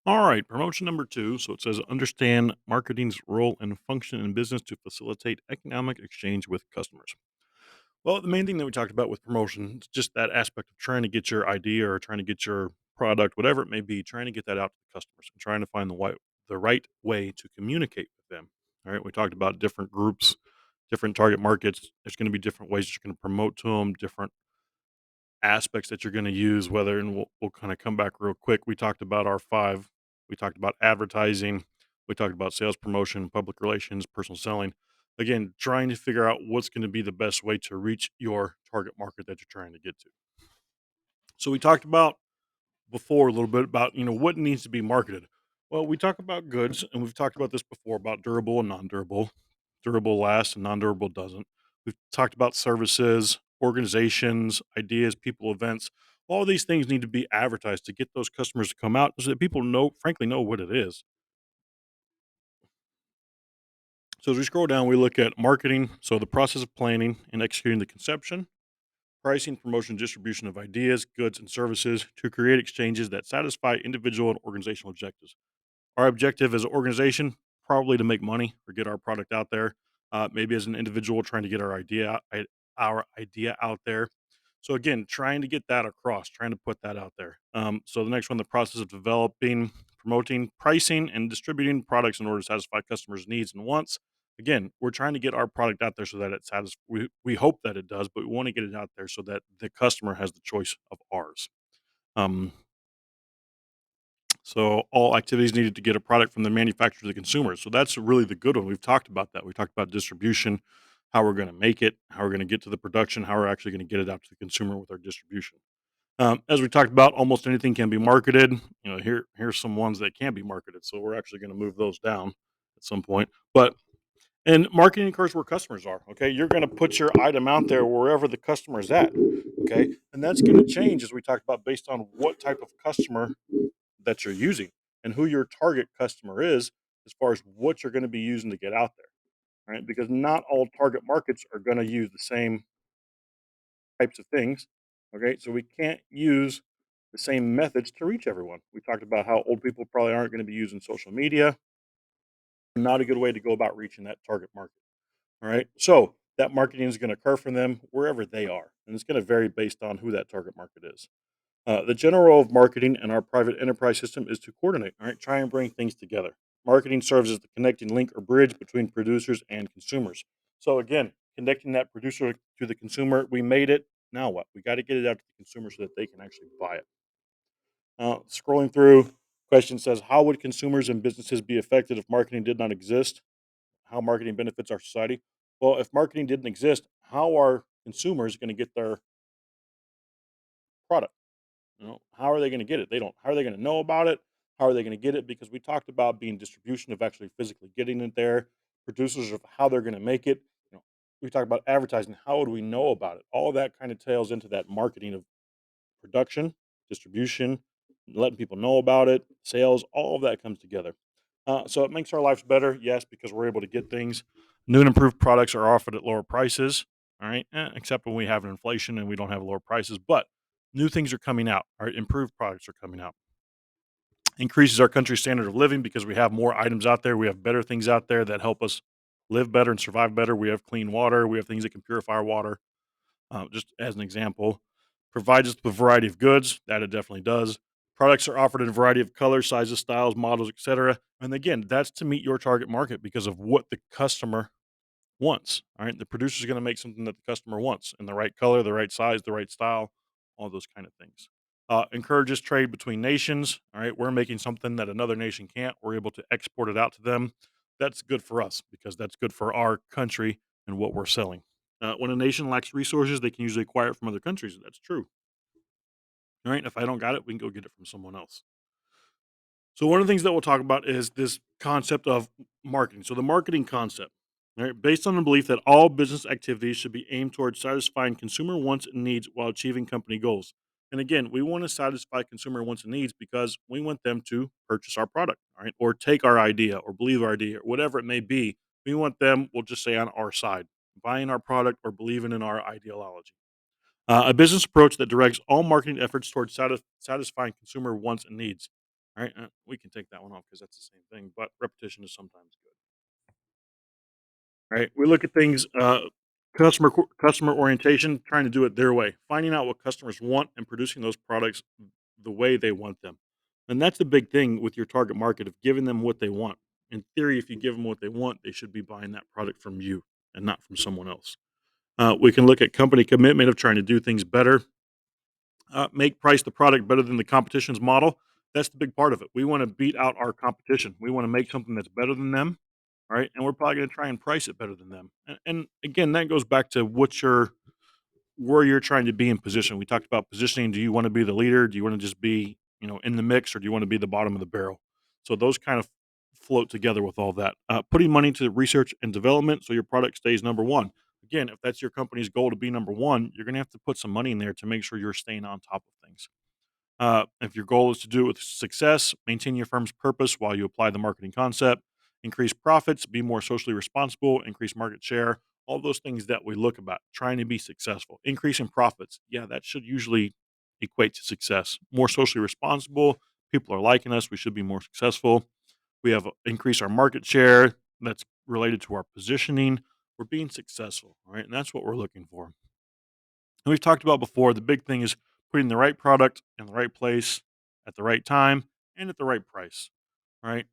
All right, promotion number two. So it says understand marketing's role and function in business to facilitate economic exchange with customers. Well, the main thing that we talked about with promotion is just that aspect of trying to get your idea or trying to get your product, whatever it may be, trying to get that out to the customers and trying to find the right way to communicate with them. All right, we talked about different groups, different target markets. There's going to be different ways you're going to promote to them, different aspects that you're going to use, whether, and we'll kind of come back real quick. We talked about our five. We talked about advertising. We talked about sales promotion, public relations, personal selling. Again, trying to figure out what's going to be the best way to reach your target market that you're trying to get to. So we talked about before a little bit about what needs to be marketed. Well, we talk about goods, and we've talked about this before about durable and non-durable. Durable lasts and non-durable doesn't. We've talked about services, organizations, ideas, people, events. All these things need to be advertised to get those customers to come out so that people know, frankly, know what it is. So as we scroll down, we look at marketing. So the process of planning and executing the conception, pricing, promotion, distribution of ideas, goods, and services to create exchanges that satisfy individual and organizational objectives. Our objective as an organization, probably to make money or get our product out there. Maybe as an individual, trying to get our idea out there. So again, trying to get that across, trying to put that out there. So the next one, the process of developing, promoting, pricing, and distributing products in order to satisfy customers' needs and wants. Again, we're trying to get our product out there so that it satisfies. We hope that it does, but we want to get it out there so that the customer has the choice of ours. Um, so all activities needed to get a product from the manufacturer to the consumer. So that's really the good one. We've talked about that. We talked about distribution, how we're going to make it, how we're going to get to the production, how we're actually going to get it out to the consumer with our distribution. As we talked about, almost anything can be marketed. Here's some ones that can be marketed. So we're actually going to move those down at some point. But and marketing occurs where customers are. Okay, you're going to put your item out there wherever the customer is at. Okay, and that's going to change as we talked about based on what type of customer that you're using and who your target customer is as far as what you're going to be using to get out there, right? Because not all target markets are going to use the same types of things. Okay, so we can't use the same methods to reach everyone. We talked about how old people probably aren't going to be using social media. Not a good way to go about reaching that target market. All right, so that marketing is going to occur for them wherever they are, and it's going to vary based on who that target market is. The general role of marketing in our private enterprise system is to coordinate, all right, try and bring things together. Marketing serves as the connecting link or bridge between producers and consumers. So, again, connecting that producer to the consumer, we made it. Now what? We got to get it out to the consumer so that they can actually buy it. Scrolling through, question says, how would consumers and businesses be affected if marketing did not exist? How marketing benefits our society? Well, if marketing didn't exist, how are consumers going to get their product? How are they gonna get it? They don't. How are they gonna know about it? How are they gonna get it? Because we talked about being distribution of actually physically getting it there, producers of how they're gonna make it. You know, we talked about advertising. How would we know about it? All of that kind of tails into that marketing of production, distribution, letting people know about it, sales, all of that comes together. So it makes our lives better, yes, because we're able to get things. New and improved products are offered at lower prices. All right, except when we have an inflation and we don't have lower prices. But new things are coming out. All right, improved products are coming out. Increases our country's standard of living because we have more items out there. We have better things out there that help us live better and survive better. We have clean water. We have things that can purify our water. Just as an example, provides us with a variety of goods that it definitely does. Products are offered in a variety of colors, sizes, styles, models, etc. And again, that's to meet your target market because of what the customer wants. All right, the producer is going to make something that the customer wants in the right color, the right size, the right style, all those kind of things. Encourages trade between nations. All right, we're making something that another nation can't. We're able to export it out to them. That's good for us because that's good for our country and what we're selling. When a nation lacks resources, they can usually acquire it from other countries. That's true. All right. If I don't got it, we can go get it from someone else. So one of the things that we'll talk about is this concept of marketing. So the marketing concept, all right, based on the belief that all business activities should be aimed towards satisfying consumer wants and needs while achieving company goals. And again, we want to satisfy consumer wants and needs because we want them to purchase our product, all right, or take our idea or believe our idea or whatever it may be. We want them, we'll just say on our side, buying our product or believing in our ideology. A business approach that directs all marketing efforts towards satisfying consumer wants and needs. Right? We can take that one off because that's the same thing. But repetition is sometimes good. Right? We look at things, customer orientation, trying to do it their way, finding out what customers want and producing those products the way they want them. And that's the big thing with your target market of giving them what they want. In theory, if you give them what they want, they should be buying that product from you and not from someone else. We can look at company commitment of trying to do things better, make price the product better than the competition's model. That's the big part of it. We want to beat out our competition. We want to make something that's better than them, right? And we're probably going to try and price it better than them. And again, that goes back to what your where you're trying to be in position. We talked about positioning. Do you want to be the leader? Do you want to just be, in the mix, or do you want to be the bottom of the barrel? So those kind of float together with all that. Putting money to research and development so your product stays number one. Again, if that's your company's goal to be number one, you're going to have to put some money in there to make sure you're staying on top of things. If your goal is to do it with success, maintain your firm's purpose while you apply the marketing concept, increase profits, be more socially responsible, increase market share, all those things that we look about, trying to be successful. Increasing profits, yeah, that should usually equate to success. More socially responsible, people are liking us, we should be more successful. We have increase our market share, that's related to our positioning. We're being successful, right? And that's what we're looking for. And we've talked about before, the big thing is putting the right product in the right place at the right time and at the right price, right?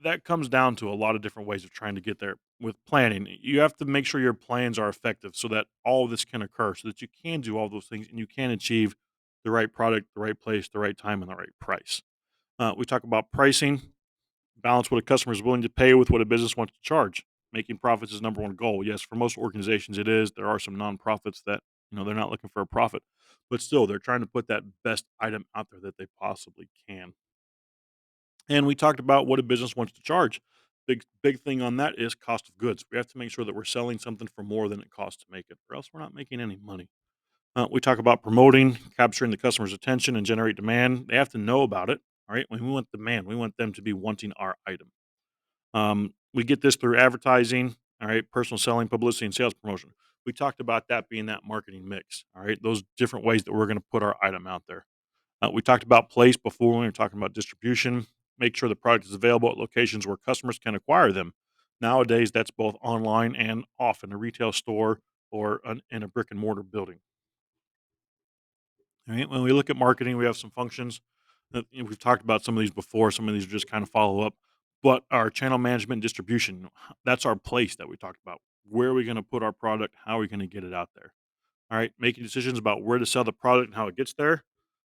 That comes down to a lot of different ways of trying to get there with planning. You have to make sure your plans are effective so that all of this can occur, so that you can do all those things and you can achieve the right product, the right place, the right time, and the right price. We talk about pricing, balance what a customer is willing to pay with what a business wants to charge. Making profits is number one goal. Yes, for most organizations it is. There are some nonprofits that, they're not looking for a profit, but still they're trying to put that best item out there that they possibly can. And we talked about what a business wants to charge. Big thing on that is cost of goods. We have to make sure that we're selling something for more than it costs to make it, or else we're not making any money. We talk about promoting, capturing the customer's attention, and generate demand. They have to know about it. All right. When we want demand, we want them to be wanting our item. We get this through advertising, all right, personal selling, publicity, and sales promotion. We talked about that being that marketing mix, all right, those different ways that we're going to put our item out there. We talked about place before when we were talking about distribution. Make sure the product is available at locations where customers can acquire them. Nowadays, that's both online and off in a retail store or in a brick and mortar building. Right? When we look at marketing, we have some functions. We've talked about some of these before. Some of these are just kind of follow up. But our channel management and distribution, that's our place that we talked about. Where are we going to put our product? How are we going to get it out there? All right. Making decisions about where to sell the product and how it gets there.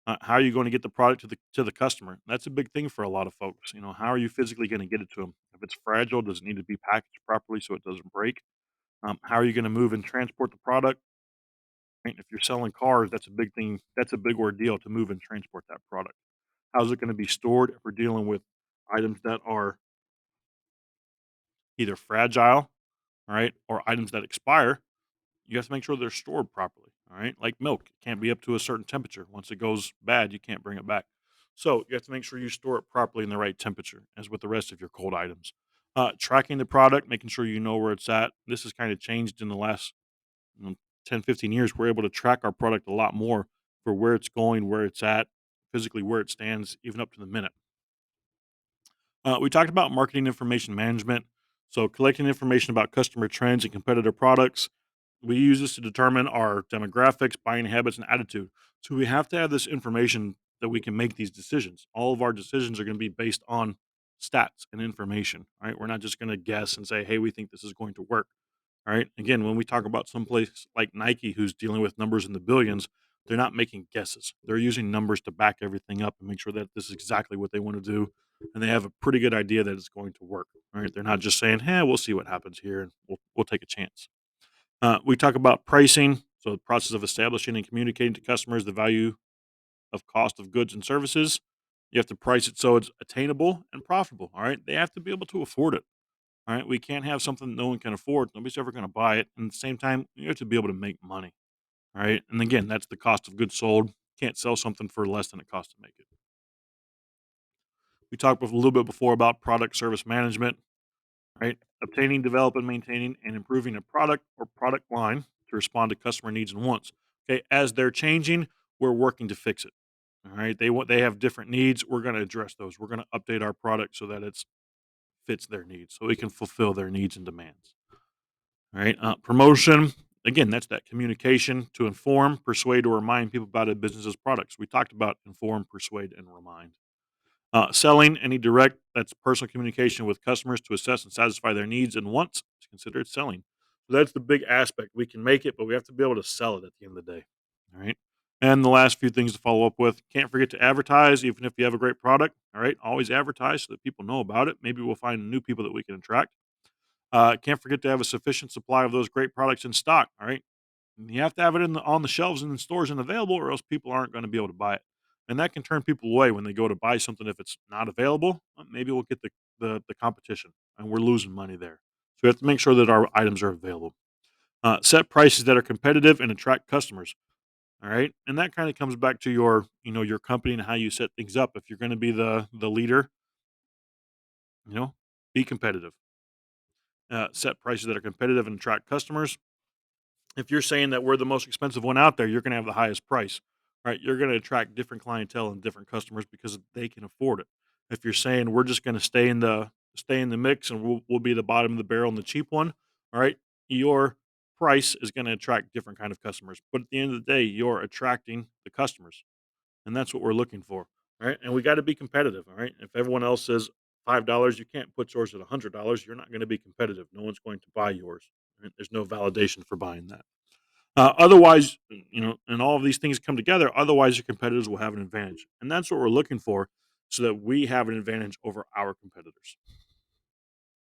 How are you going to get the product to the customer? That's a big thing for a lot of folks. How are you physically going to get it to them? If it's fragile, does it need to be packaged properly so it doesn't break? How are you going to move and transport the product? Right? If you're selling cars, that's a big thing. That's a big ordeal to move and transport that product. How's it going to be stored if we're dealing with items that are either fragile, all right, or items that expire? You have to make sure they're stored properly. All right, like milk, it can't be up to a certain temperature. Once it goes bad, you can't bring it back. So you have to make sure you store it properly in the right temperature, as with the rest of your cold items. Tracking the product, making sure you know where it's at. This has kind of changed in the last you know, 10, 15 years. We're able to track our product a lot more for where it's going, where it's at, physically where it stands, even up to the minute. We talked about marketing information management. So, collecting information about customer trends and competitor products. We use this to determine our demographics, buying habits, and attitude. So, we have to have this information that we can make these decisions. All of our decisions are going to be based on stats and information, right? We're not just going to guess and say, hey, we think this is going to work. All right. Again, when we talk about some place like Nike who's dealing with numbers in the billions, they're not making guesses. They're using numbers to back everything up and make sure that this is exactly what they want to do. And they have a pretty good idea that it's going to work. Right. They're not just saying, hey, we'll see what happens here and we'll take a chance. We talk about pricing. So the process of establishing and communicating to customers the value of cost of goods and services. You have to price it so it's attainable and profitable. All right. They have to be able to afford it. All right, we can't have something no one can afford. Nobody's ever going to buy it. And at the same time, you have to be able to make money. All right, and again, that's the cost of goods sold. Can't sell something for less than it costs to make it. We talked a little bit before about product service management. Right, obtaining, developing, maintaining, and improving a product or product line to respond to customer needs and wants. Okay, as they're changing, we're working to fix it. All right, they have different needs. We're going to address those. We're going to update our product so that it fits their needs, so we can fulfill their needs and demands. All right, promotion. Again, that's that communication to inform, persuade, or remind people about a business's products. We talked about inform, persuade, and remind. Selling, any direct, that's personal communication with customers to assess and satisfy their needs and wants is considered selling. So that's the big aspect. We can make it, but we have to be able to sell it at the end of the day. All right. And the last few things to follow up with, can't forget to advertise, even if you have a great product. All right. Always advertise so that people know about it. Maybe we'll find new people that we can attract. Can't forget to have a sufficient supply of those great products in stock. All right. And you have to have it on the shelves and in stores and available, or else people aren't going to be able to buy it. And that can turn people away when they go to buy something if it's not available. Maybe we'll get the competition, and we're losing money there. So we have to make sure that our items are available. Set prices that are competitive and attract customers. All right, and that kind of comes back to your your company and how you set things up. If you're going to be the leader, you know, be competitive. Set prices that are competitive and attract customers. If you're saying that we're the most expensive one out there, you're gonna have the highest price, right? You're gonna attract different clientele and different customers because they can afford it. If you're saying we're just gonna stay in the mix and we'll be the bottom of the barrel and the cheap one, all right, your price is gonna attract different kind of customers. But at the end of the day, you're attracting the customers, and that's what we're looking for, right? And we got to be competitive, all right? If everyone else says $5, you can't put yours at $100. You're not going to be competitive. No one's going to buy yours. Right? There's no validation for buying that. Otherwise, and all of these things come together. Otherwise, your competitors will have an advantage, and that's what we're looking for, so that we have an advantage over our competitors.